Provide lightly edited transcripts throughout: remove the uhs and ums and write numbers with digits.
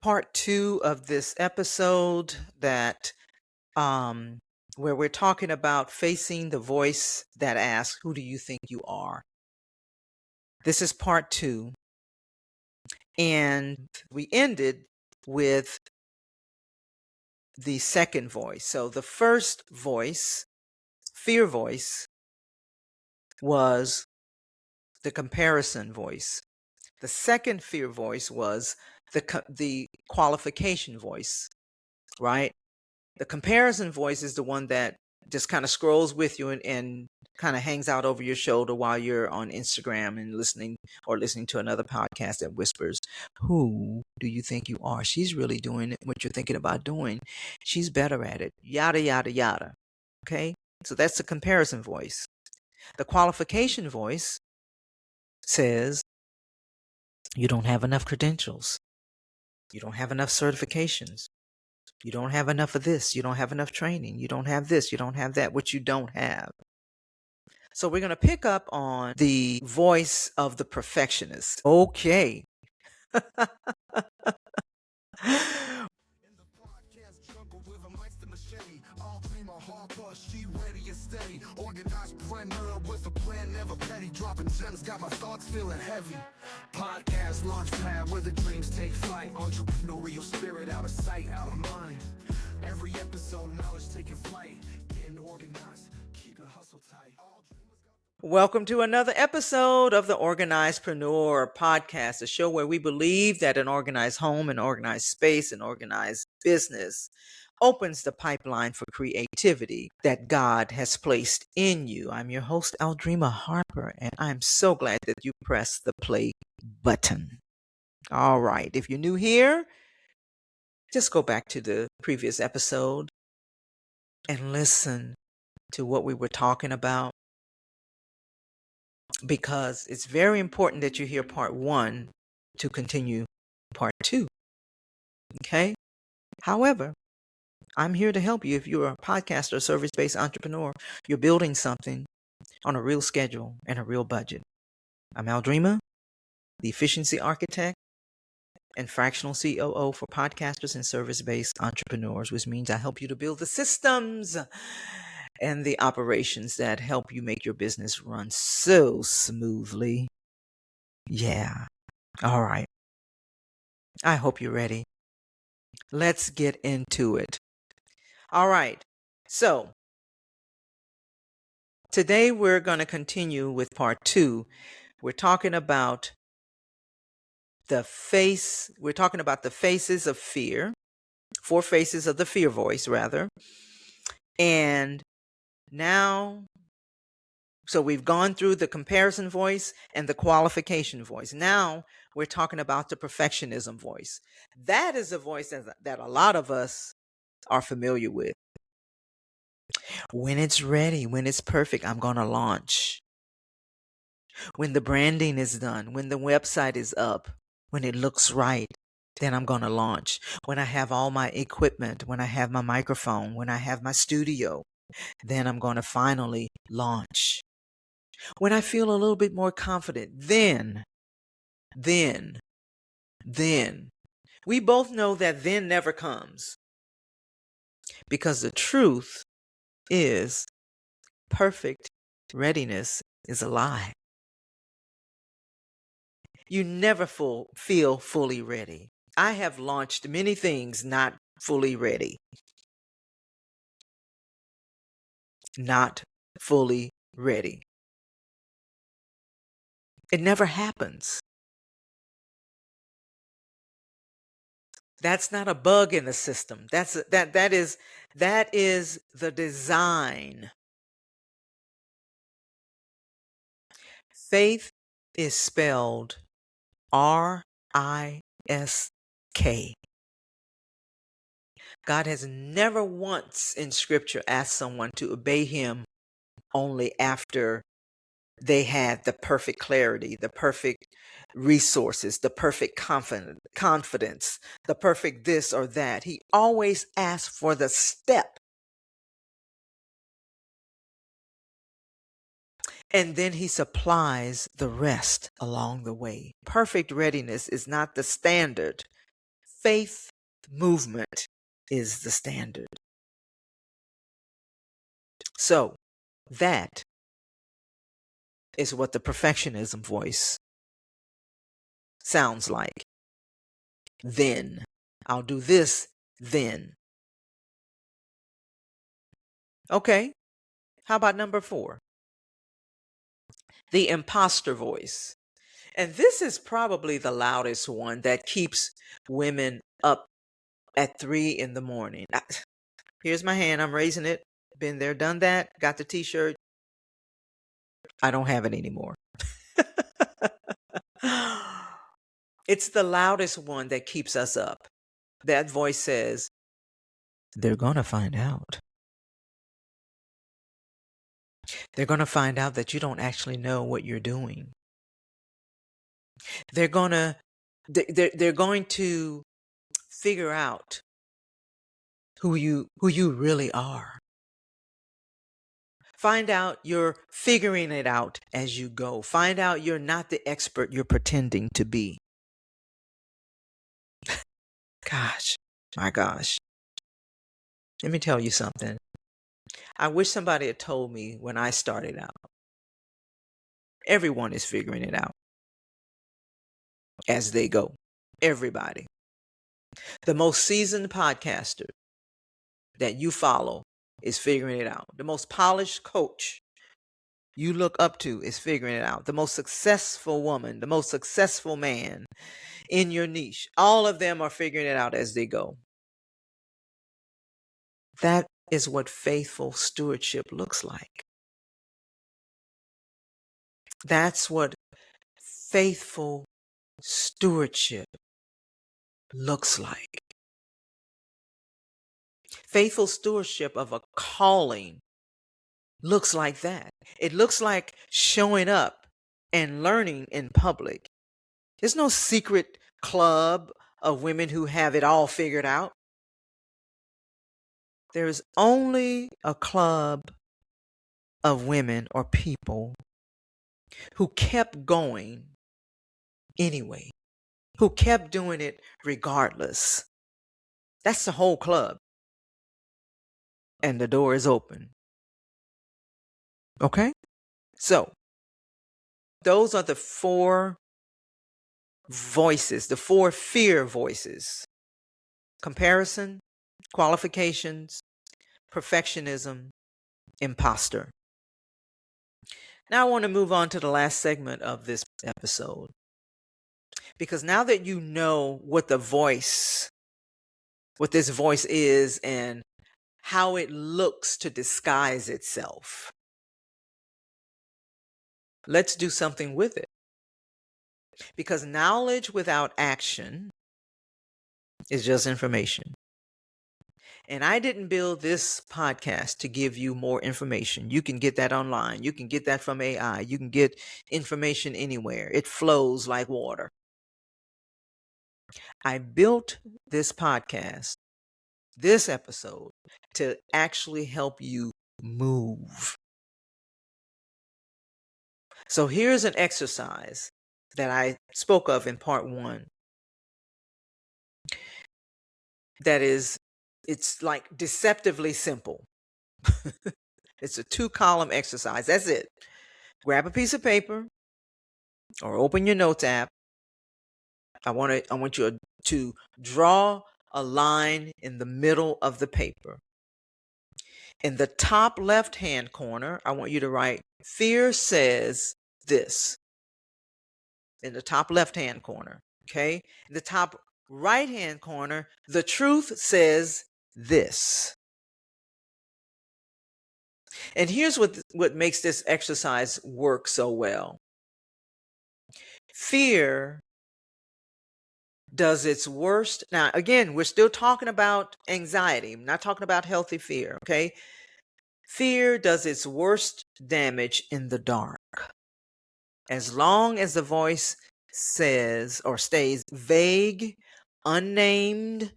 part 2 of this episode that where we're talking about facing the voice that asks, who do you think you are? This is part 2. And we ended with the second voice. So the first voice, fear voice, was the comparison voice. The second fear voice was the qualification voice, right? The comparison voice is the one that just kind of scrolls with you and kind of hangs out over your shoulder while you're on Instagram and listening to another podcast that whispers, who do you think you are? She's really doing what you're thinking about doing. She's better at it. Yada, yada, yada. Okay? So that's the comparison voice. The qualification voice says, you don't have enough credentials. You don't have enough certifications. You don't have enough of this. You don't have enough training. You don't have this. You don't have that, which you don't have. So we're going to pick up on the voice of the perfectionist. Okay. Aldreama Harper, she ready and steady. Organized preneur with a plan, never petty. Dropping gems, got my thoughts feeling heavy. Podcast launch pad where the dreams take flight. Entrepreneurial spirit out of sight, out of mind. Every episode, knowledge taking flight. Getting organized, keep the hustle tight. Welcome to another episode of the Organized Preneur Podcast, a show where we believe that an organized home, an organized space, an organized business opens the pipeline for creativity that God has placed in you. I'm your host, Aldreama Harper, and I'm so glad that you pressed the play button. All right. If you're new here, just go back to the previous episode and listen to what we were talking about, because it's very important that you hear part 1 to continue part 2. Okay? However, I'm here to help you if you're a podcaster, service-based entrepreneur. You're building something on a real schedule and a real budget. I'm Aldreema, the efficiency architect and fractional COO for podcasters and service-based entrepreneurs, which means I help you to build the systems and the operations that help you make your business run so smoothly. Yeah. All right. I hope you're ready. Let's get into it. All right. So today we're going to continue with part 2. We're talking about the faces of fear, 4 faces of the fear voice, rather. And now, so we've gone through the comparison voice and the qualification voice. Now we're talking about the perfectionism voice. That is a voice that a lot of us are familiar with. When it's ready, when it's perfect, I'm going to launch. When the branding is done, when the website is up, when it looks right, then I'm going to launch. When I have all my equipment, when I have my microphone, when I have my studio, then I'm going to finally launch. When I feel a little bit more confident, then. We both know that then never comes. Because the truth is, perfect readiness is a lie. You never feel fully ready. I have launched many things not fully ready. Not fully ready. It never happens. That's not a bug in the system. That is the design. Faith is spelled R-I-S-K. God has never once in Scripture asked someone to obey him only after they had the perfect clarity, the perfect resources, the perfect confidence, the perfect this or that. He always asks for the step. And then he supplies the rest along the way. Perfect readiness is not the standard. faith movement is the standard. So that is what the perfectionism voice sounds like. Then I'll do this then. Okay, how about number 4? The imposter voice. And this is probably the loudest one that keeps women up at 3 in the morning. Here's my hand. I'm raising it. Been there, done that. Got the t-shirt. I don't have it anymore. It's the loudest one that keeps us up. That voice says, they're going to find out. They're going to find out that you don't actually know what you're doing. They're going to figure out who you really are. Find out you're figuring it out as you go. Find out you're not the expert you're pretending to be. Gosh, my gosh. Let me tell you something. I wish somebody had told me when I started out. Everyone is figuring it out as they go. Everybody. The most seasoned podcaster that you follow is figuring it out. The most polished coach you look up to is figuring it out. The most successful woman, the most successful man in your niche, all of them are figuring it out as they go. That is what faithful stewardship looks like. That's what faithful stewardship looks like. Faithful stewardship of a calling looks like that. It looks like showing up and learning in public. There's no secret club of women who have it all figured out. There is only a club of women or people who kept going anyway, who kept doing it regardless. That's the whole club. And the door is open. Okay? So, those are the 4 voices, the 4 fear voices: comparison, qualifications, perfectionism, imposter. Now I want to move on to the last segment of this episode. Because now that you know what this voice is and how it looks to disguise itself, let's do something with it. Because knowledge without action is just information. And I didn't build this podcast to give you more information. You can get that online. You can get that from AI. You can get information anywhere. It flows like water. I built this podcast, this episode, to actually help you move. So here's an exercise that I spoke of in part 1. It's like deceptively simple. It's a 2-column exercise. That's it. Grab a piece of paper or open your notes app. I want you to draw a line in the middle of the paper. In the top left-hand corner, I want you to write, fear says this. In the top left-hand corner, okay? In the top right-hand corner, the truth says this. And here's what makes this exercise work so well. Fear does its worst. Now, again, we're still talking about anxiety. I'm not talking about healthy fear, okay? Fear does its worst damage in the dark. As long as the voice says or stays vague, unnamed,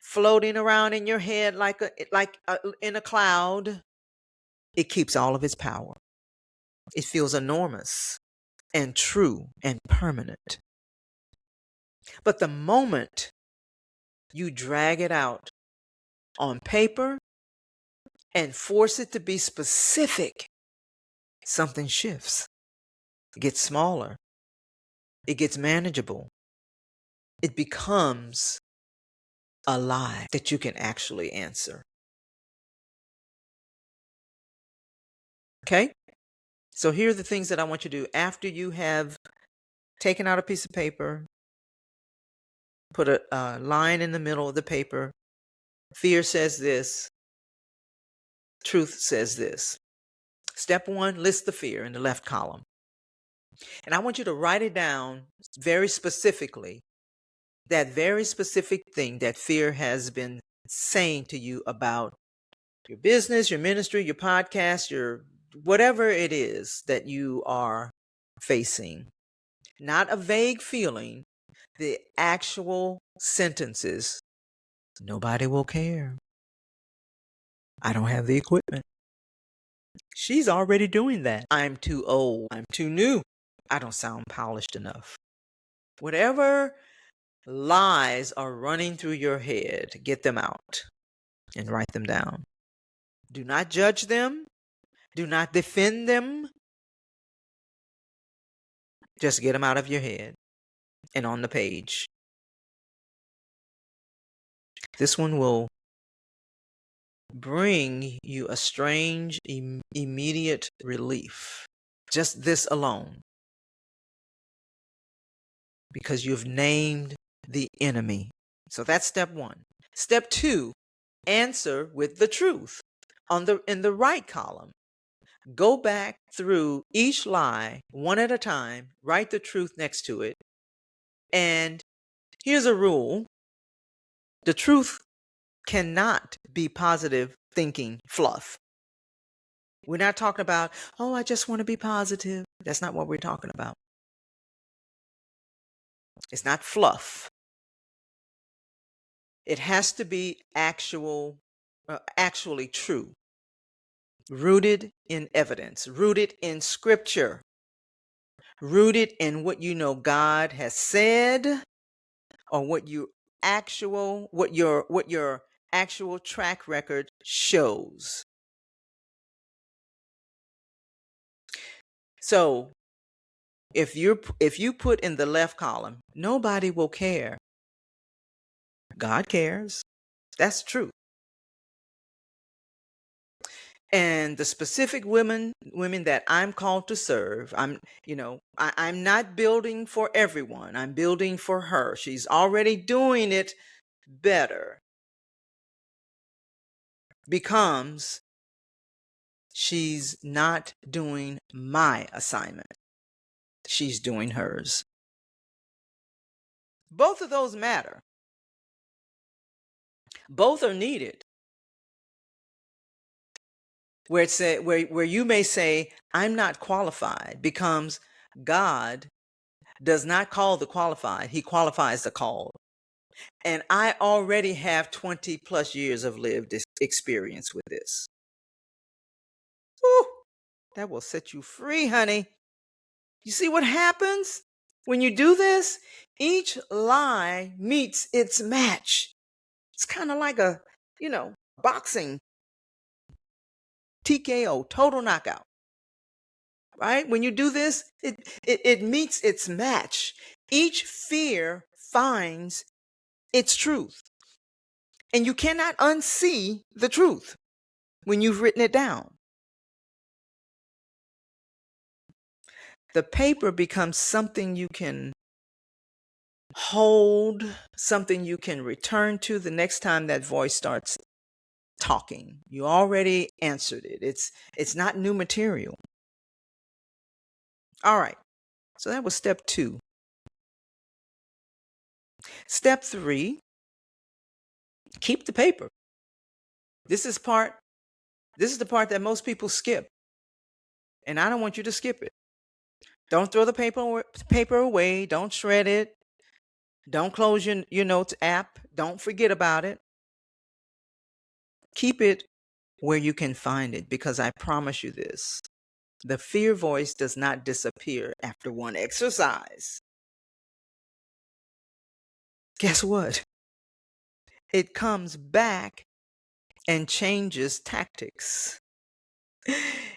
floating around in your head like in a cloud, it keeps all of its power. It feels enormous and true and permanent. But the moment you drag it out on paper and force it to be specific, something shifts. It gets smaller. It gets manageable. It becomes a lie that you can actually answer. Okay? So here are the things that I want you to do after you have taken out a piece of paper, put a line in the middle of the paper. Fear says this. Truth says this. Step 1, list the fear in the left column. And I want you to write it down very specifically, that very specific thing that fear has been saying to you about your business, your ministry, your podcast, your whatever it is that you are facing. Not a vague feeling, the actual sentences. Nobody will care. I don't have the equipment. She's already doing that. I'm too old. I'm too new. I don't sound polished enough. Whatever lies are running through your head, get them out and write them down. Do not judge them. Do not defend them. Just get them out of your head and on the page. This one will bring you a strange, immediate relief. Just this alone. Because you've named the enemy. So that's step 1. Step 2, answer with the truth. In the right column, go back through each lie one at a time, write the truth next to it. And here's a rule. The truth cannot be positive thinking fluff. We're not talking about, oh, I just want to be positive. That's not what we're talking about. It's not fluff. It has to be actually true, rooted in evidence, rooted in scripture, rooted in what you know God has said, or what your actual track record shows. So if you put in the left column, nobody will care. God cares. That's true. And the specific women that I'm called to serve, I'm not building for everyone. I'm building for her. She's already doing it better. Becomes she's not doing my assignment. She's doing hers. Both of those matter. Both are needed. Where you may say, I'm not qualified, becomes God does not call the qualified. He qualifies the called. And I already have 20 plus years of lived experience with this. Woo, that will set you free, honey. You see what happens when you do this? Each lie meets its match. It's kind of like a, boxing TKO, total knockout. Right? When you do this, it meets its match. Each fear finds its truth. And you cannot unsee the truth when you've written it down. The paper becomes something you can hold, something you can return to the next time that voice starts talking. You already answered it. It's not new material. All right. So that was step 2. Step 3, keep the paper. This is the part that most people skip. And I don't want you to skip it. Don't throw the paper away. Don't shred it. Don't close your notes app. Don't forget about it. Keep it where you can find it, because I promise you this. The fear voice does not disappear after one exercise. Guess what? it comes back and changes tactics.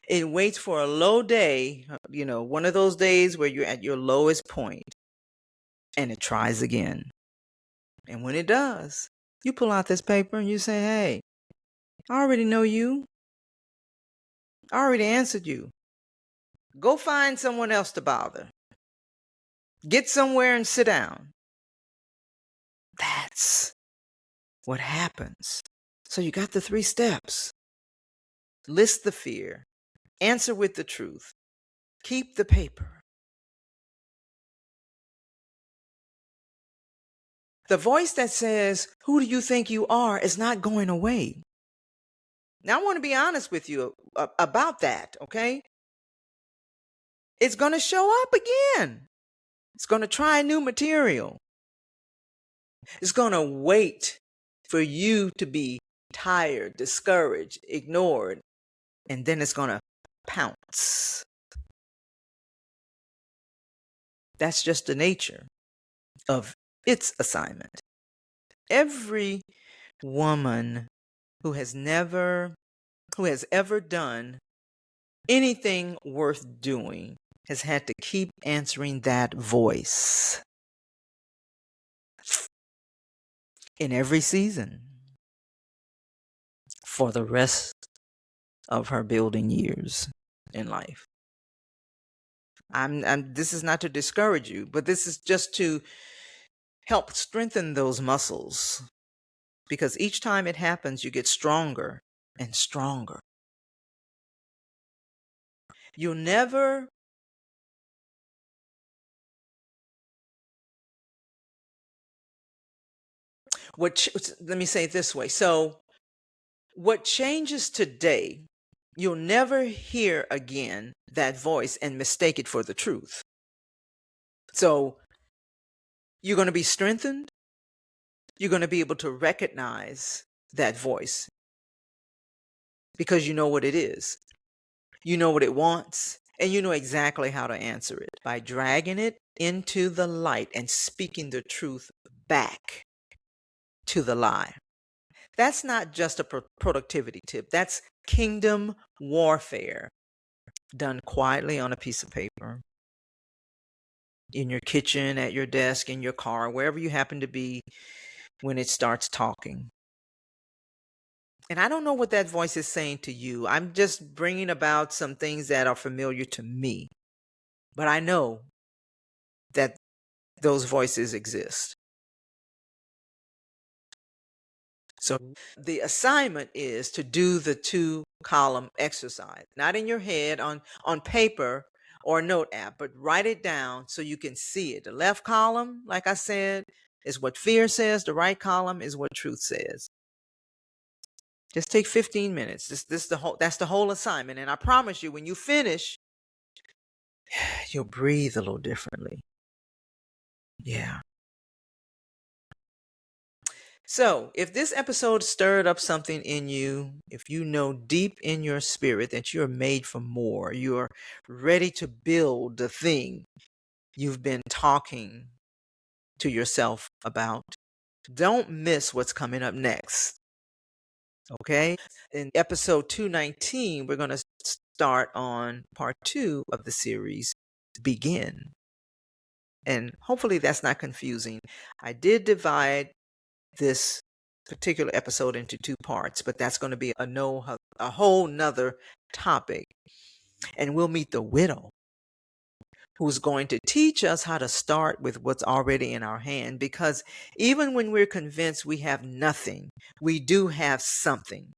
It waits for a low day, one of those days where you're at your lowest point, and it tries again. And when it does, you pull out this paper and you say, hey, I already know you. I already answered you. Go find someone else to bother. Get somewhere and sit down. That's what happens. So you got the 3 steps. List the fear. Answer with the truth. Keep the paper. The voice that says, who do you think you are, is not going away. Now, I want to be honest with you about that, okay? It's going to show up again. It's going to try new material. It's going to wait for you to be tired, discouraged, ignored, and then it's going to pounce. That's just the nature of its assignment. Every woman who has ever done anything worth doing has had to keep answering that voice in every season for the rest of her building years in life. This is not to discourage you, but this is just to help strengthen those muscles, because each time it happens, you get stronger and stronger. You'll never let me say it this way. So what changes today, you'll never hear again that voice and mistake it for the truth. So you're going to be strengthened. You're going to be able to recognize that voice because you know what it is. You know what it wants, and you know exactly how to answer it by dragging it into the light and speaking the truth back to the lie. That's not just a productivity tip. That's kingdom warfare done quietly on a piece of paper, in your kitchen, at your desk, in your car, wherever you happen to be when it starts talking. And I don't know what that voice is saying to you. I'm just bringing about some things that are familiar to me. But I know that those voices exist. So the assignment is to do the 2-column exercise, not in your head on paper or a note app, but write it down so you can see it. The left column, like I said, is what fear says. The right column is what truth says. Just take 15 minutes. That's the whole assignment. And I promise you, when you finish, you'll breathe a little differently. Yeah. So if this episode stirred up something in you, if you know deep in your spirit that you're made for more, you're ready to build the thing you've been talking to yourself about, don't miss what's coming up next. Okay? In episode 219, we're going to start on part 2 of the series, Begin. And hopefully that's not confusing. I did divide this particular episode into 2 parts, but that's going to be a whole nother topic. And we'll meet the widow, who's going to teach us how to start with what's already in our hand, because even when we're convinced we have nothing, we do have something.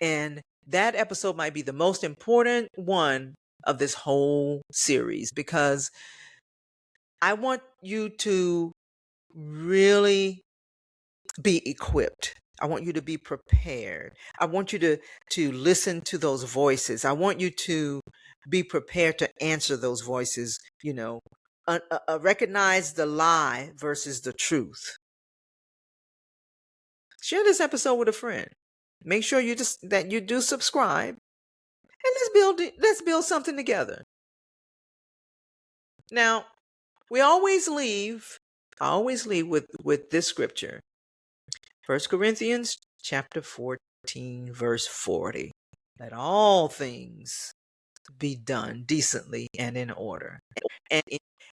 And that episode might be the most important one of this whole series, because I want you to really be equipped. I want you to be prepared. I want you to listen to those voices. I want you to be prepared to answer those voices, recognize the lie versus the truth. Share this episode with a friend. Make sure that you do subscribe, and let's build something together. Now, I always leave with this scripture. 1 Corinthians chapter 14, verse 40. Let all things be done decently and in order. And,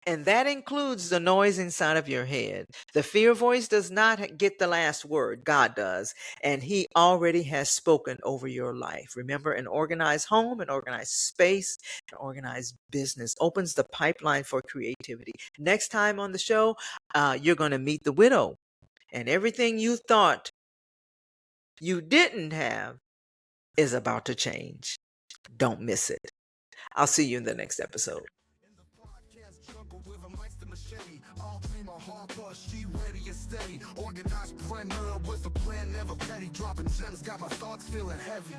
and that includes the noise inside of your head. The fear voice does not get the last word. God does. And he already has spoken over your life. Remember, an organized home, an organized space, an organized business opens the pipeline for creativity. Next time on the show, you're going to meet the widow. And everything you thought you didn't have is about to change. Don't miss it. I'll see you in the next episode. Aldreama Harper, she ready and steady. Organized preneur with a plan, never petty. Dropping gems, got my thoughts feeling heavy.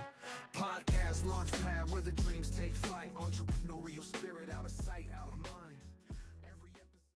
Podcast launch pad where the dreams take flight. Entrepreneurial spirit out of sight, out of mind.